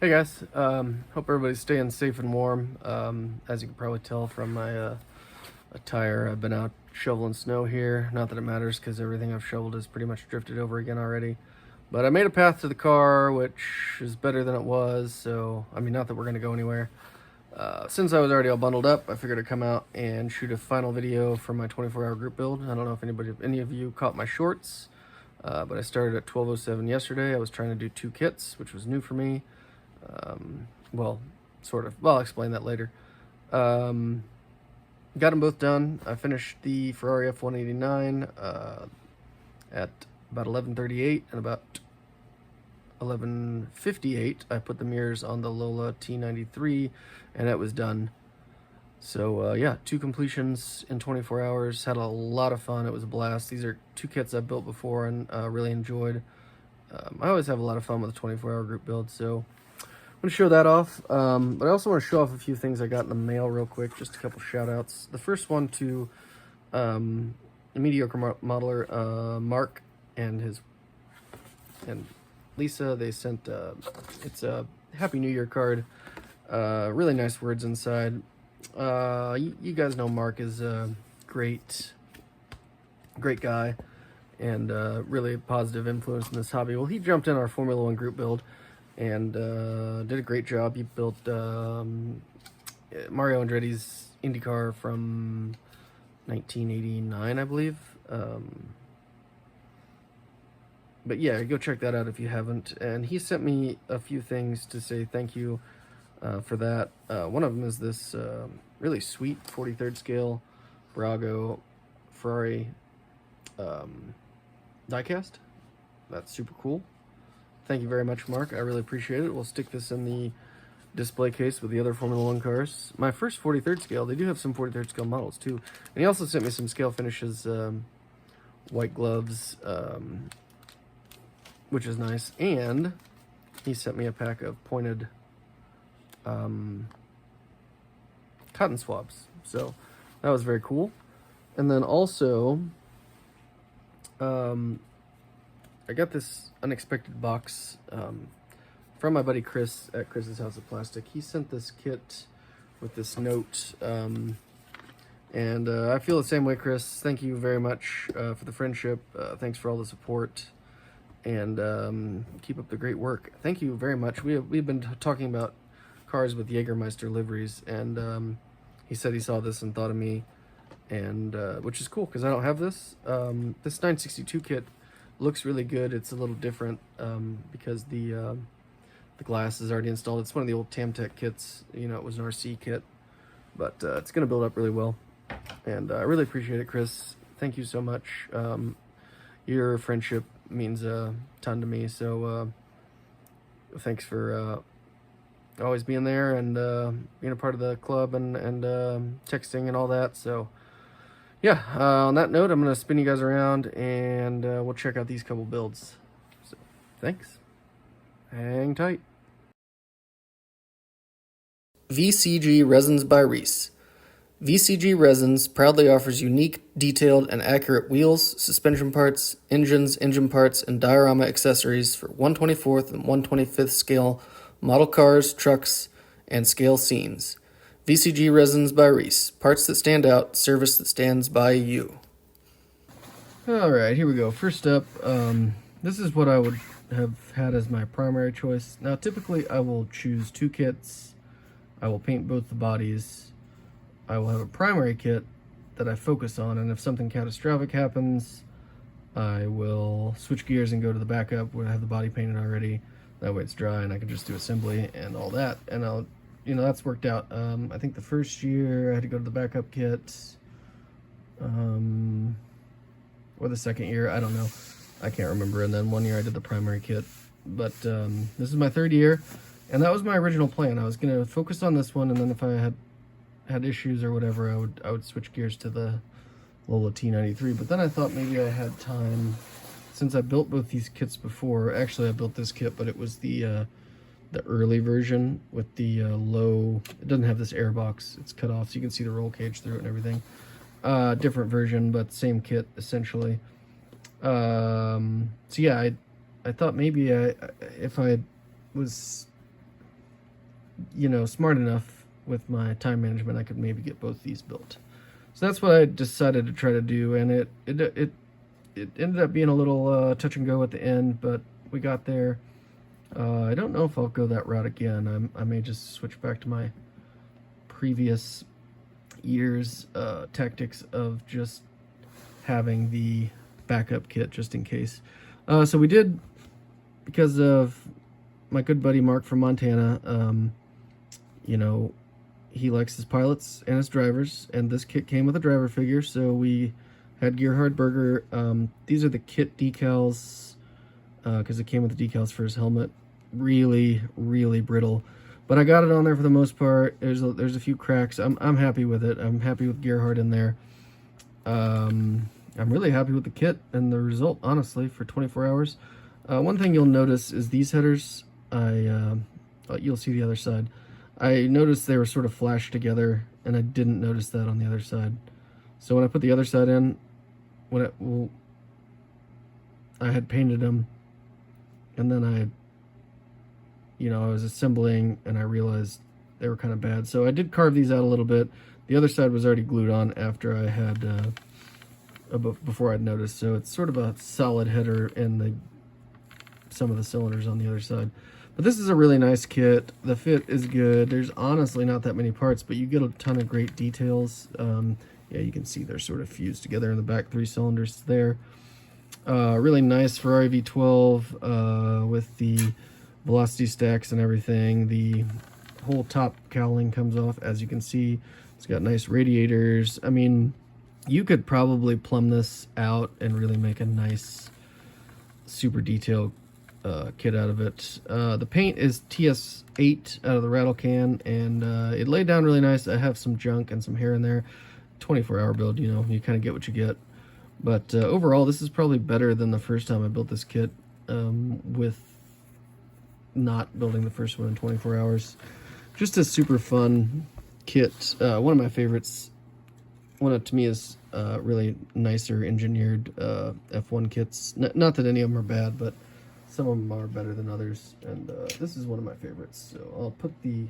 Hey guys, hope everybody's staying safe and warm. As you can probably tell from my attire, I've been out shoveling snow here. Not that it matters because everything I've shoveled has pretty much drifted over again already. But I made a path to the car, which is better than it was, so, I mean, not that we're going to go anywhere. Since I was already all bundled up, I figured I'd come out and shoot a final video for my 24-hour group build. I don't know if any of you caught my shorts, but I started at 12:07 yesterday. I was trying to do 2 kits, which was new for me. Well, sort of. Well, I'll explain that later. Got them both done. I finished the Ferrari F189 at about 11:38, and about 11:58 I put the mirrors on the Lola T93, and it was done. So yeah, 2 completions in 24 hours. Had a lot of fun. It was a blast. These are 2 kits I've built before and really enjoyed. I always have a lot of fun with a 24-hour group build, so I'm going to show that off, but I also want to show off a few things I got in the mail real quick, just a couple shout-outs. The first one to a mediocre modeler, Mark and Lisa. They sent, it's a Happy New Year card, really nice words inside. You guys know Mark is a great guy and really a positive influence in this hobby. Well, he jumped in our Formula 1 group build and did a great job. He built Mario Andretti's IndyCar from 1989, I believe. But yeah, go check that out if you haven't. And he sent me a few things to say thank you for that. One of them is this really sweet 43rd scale Brago Ferrari diecast. That's super cool. Thank you very much, Mark. I really appreciate it. We'll stick this in the display case with the other Formula 1 cars. My first 43rd scale, they do have some 43rd scale models too. And he also sent me some scale finishes, white gloves, which is nice. And he sent me a pack of pointed cotton swabs. So that was very cool. And then also, I got this unexpected box from my buddy Chris at Chris's House of Plastic. He sent this kit with this note, and I feel the same way, Chris. Thank you very much for the friendship. Thanks for all the support, and keep up the great work. Thank you very much. We've been talking about cars with Jägermeister liveries, and he said he saw this and thought of me, and which is cool because I don't have this. This 962 kit looks really good. It's a little different because the glass is already installed. It's one of the old Tamtec kits. You know, it was an RC kit, but it's going to build up really well. And I really appreciate it, Chris. Thank you so much. Your friendship means a ton to me. So thanks for always being there and being a part of the club and texting and all that. So yeah, on that note, I'm going to spin you guys around and we'll check out these couple builds. So, thanks. Hang tight. VCG Resins by Reese. VCG Resins proudly offers unique, detailed, and accurate wheels, suspension parts, engines, engine parts, and diorama accessories for 1/24th and 1/25th scale model cars, trucks, and scale scenes. VCG Resins by Reese. Parts that stand out, service that stands by you. Alright, here we go. First up, this is what I would have had as my primary choice. Now, typically I will choose 2 kits. I will paint both the bodies. I will have a primary kit that I focus on, and if something catastrophic happens, I will switch gears and go to the backup where I have the body painted already. That way it's dry and I can just do assembly and all that. And I'll, you know, that's worked out. I think the first year I had to go to the backup kit, or the second year, I don't know. I can't remember. And then one year I did the primary kit. But this is my 3rd year, and that was my original plan. I was going to focus on this one, and then if I had issues or whatever, I would switch gears to the Lola T93. But then I thought maybe I had time, since I built both these kits before. Actually, I built this kit, but it was the early version with the low. It doesn't have this air box. It's cut off, so you can see the roll cage through it and everything. Different version, but same kit essentially. So yeah, I thought maybe if I was you know, smart enough with my time management, I could maybe get both these built. So that's what I decided to try to do, and it ended up being a little touch and go at the end, but we got there. I don't know if I'll go that route again. I may just switch back to my previous year's tactics of just having the backup kit just in case. So we did, because of my good buddy Mark from Montana, you know, he likes his pilots and his drivers, and this kit came with a driver figure, so we had Gerhard Berger. These are the kit decals, because it came with the decals for his helmet. Really, really brittle, but I got it on there for the most part. There's a few cracks. I'm happy with it. I'm happy with Gerhard in there. I'm really happy with the kit and the result, honestly, for 24 hours. One thing you'll notice is these headers. You'll see the other side. I noticed they were sort of flashed together, and I didn't notice that on the other side. So when I put the other side in, I had painted them, and then I was assembling, and I realized they were kind of bad. So I did carve these out a little bit. The other side was already glued on after I had, before I'd noticed. So it's sort of a solid header and some of the cylinders on the other side. But this is a really nice kit. The fit is good. There's honestly not that many parts, but you get a ton of great details. Yeah, you can see they're sort of fused together in the back 3 cylinders there. Really nice Ferrari V12 with the velocity stacks and everything. The whole top cowling comes off, as you can see. It's got nice radiators. I mean, you could probably plumb this out and really make a nice, super detailed kit out of it. The paint is TS8 out of the rattle can, and it laid down really nice. I have some junk and some hair in there. 24-hour build, you know, you kind of get what you get. But overall, this is probably better than the first time I built this kit, with not building the first one in 24 hours. Just a super fun kit. One of my favorites. One of Tamiya's really nicer engineered F1 kits. Not that any of them are bad, but some of them are better than others. And this is one of my favorites. So I'll put the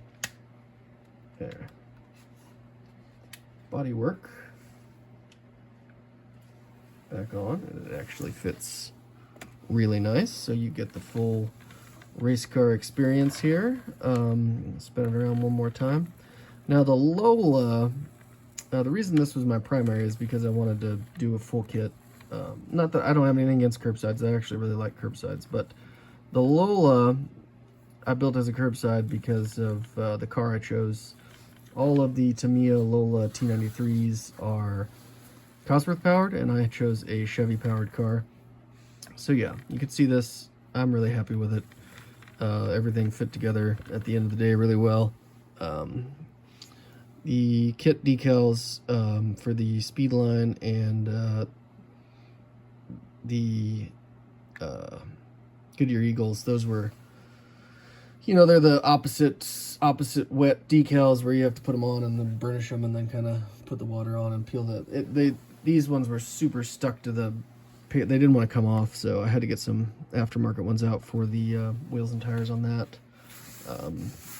body work back on, and it actually fits really nice. So you get the full race car experience here. Spin it around one more time. Now the Lola, the reason this was my primary is because I wanted to do a full kit. Not that I don't have anything against curbsides. I actually really like curbsides, but the Lola I built as a curbside because of the car I chose. All of the Tamiya Lola T93s are Cosworth powered, and I chose a Chevy powered car. So yeah, you can see this. I'm really happy with it. Everything fit together at the end of the day really well. The kit decals for the speed line and the Goodyear Eagles, those were, you know, they're the opposite wet decals where you have to put them on and then burnish them and then kind of put the water on and peel these ones were super stuck to the, they didn't want to come off, so I had to get some aftermarket ones out for the wheels and tires on that.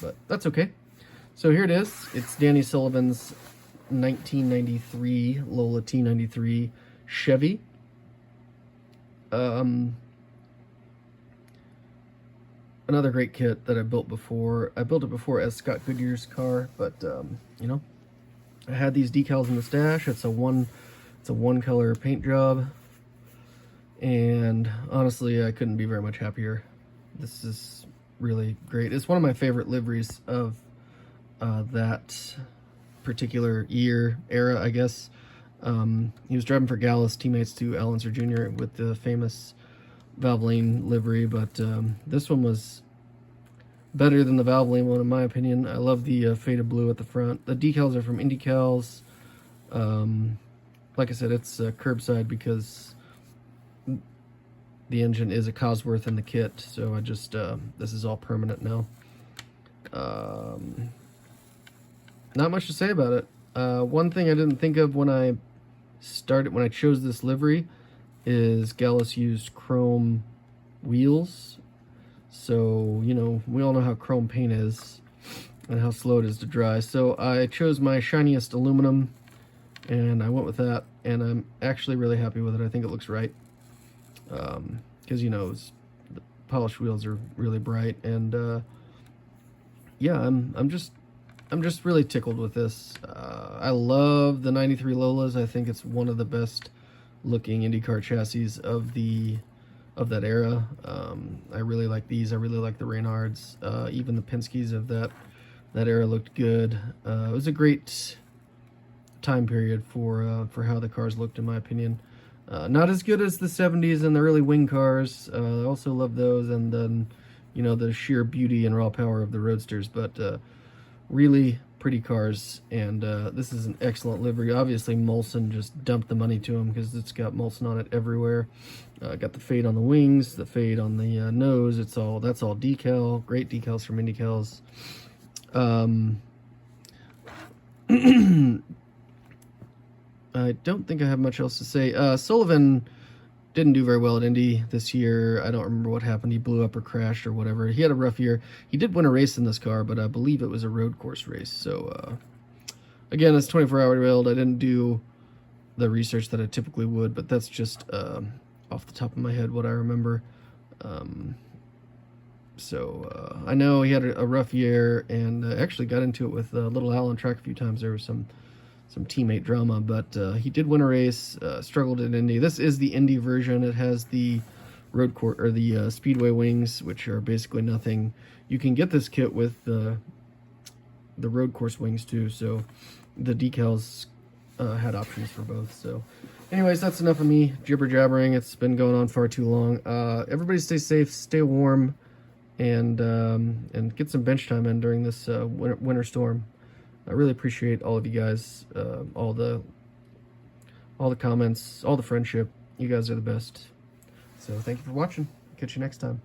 But that's okay. So here it is. It's Danny Sullivan's 1993 Lola T93 Chevy. Another great kit that I built before. I built it before as Scott Goodyear's car, but you know, I had these decals in the stash. It's a one color paint job, and honestly, I couldn't be very much happier. This is really great. It's one of my favorite liveries of that particular era, I guess. He was driving for Gallus, teammates to Al Unser Jr. with the famous Valvoline livery, but this one was better than the Valvoline one in my opinion. I love the faded blue at the front. The decals are from IndyCals. Like I said, it's curbside because the engine is a Cosworth in the kit, so I just this is all permanent now. Not much to say about it. One thing I didn't think of when I chose this livery is Gallus used chrome wheels. So, you know, we all know how chrome paint is. and how slow it is to dry. So I chose my shiniest aluminum, and I went with that, and I'm actually really happy with it. I think it looks right, because you know the polished wheels are really bright, and yeah, I'm just really tickled with this. I love the 93 Lolas. I think it's one of the best looking IndyCar chassis of that era. I really like these. I really like the Reynards. Even the Penske's of that era looked good. It was a great time period for how the cars looked, in my opinion. Not as good as the 70s and the early wing cars. I also love those, and then you know the sheer beauty and raw power of the Roadsters, but really pretty cars, and this is an excellent livery. Obviously Molson just dumped the money to them because it's got Molson on it everywhere. Got the fade on the wings, the fade on the nose. That's all decal. Great decals from IndyCals. I don't think I have much else to say. Sullivan didn't do very well at Indy this year. I don't remember what happened. He blew up or crashed or whatever. He had a rough year. He did win a race in this car, but I believe it was a road course race. So, again, it's 24-hour build. I didn't do the research that I typically would, but that's just off the top of my head what I remember. I know he had a rough year, and actually got into it with Little Al on track a few times. There was some teammate drama, but he did win a race, struggled in Indy. This is the Indy version. It has the road course or the speedway wings, which are basically nothing. You can get this kit with the road course wings too, so the decals had options for both. So anyways, that's enough of me jibber jabbering. It's been going on far too long. Everybody stay safe, stay warm, and get some bench time in during this winter storm. I really appreciate all of you guys, all the comments, all the friendship. You guys are the best. So thank you for watching. Catch you next time.